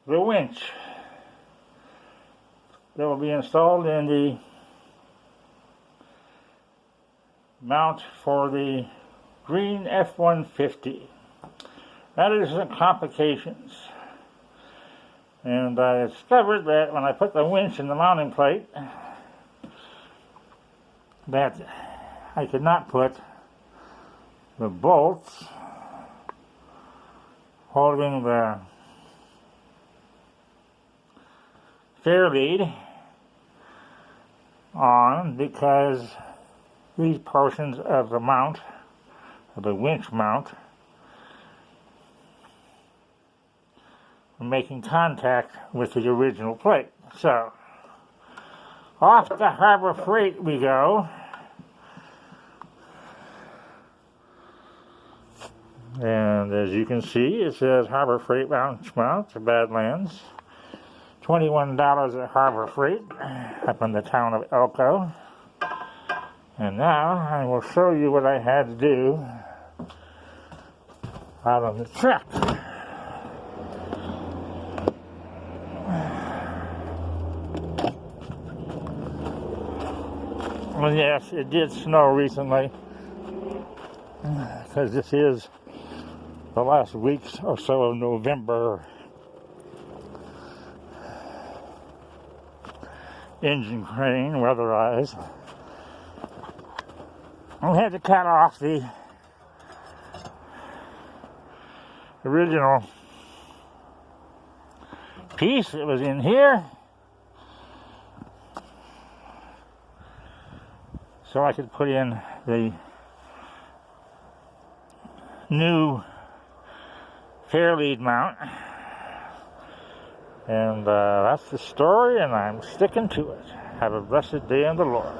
the winch that will be installed in the mount for the green F-150. That is some complications. And I discovered that when I put the winch in the mounting plate, that I could not put the bolts holding the fair lead on, because these portions of the mount, of the winch mount, are making contact with the original plate. So, off to Harbor Freight we go. And as you can see, it says Harbor Freight winch mount to Badlands. $21 at Harbor Freight, up in the town of Elko. And now I will show you what I had to do out on the truck. Well, yes, it did snow recently, because this is the last weeks or so of November. Engine crane weatherized. I had to cut off the original piece that was in here so I could put in the new fair lead mount. And that's the story, and I'm sticking to it. Have a blessed day in the Lord.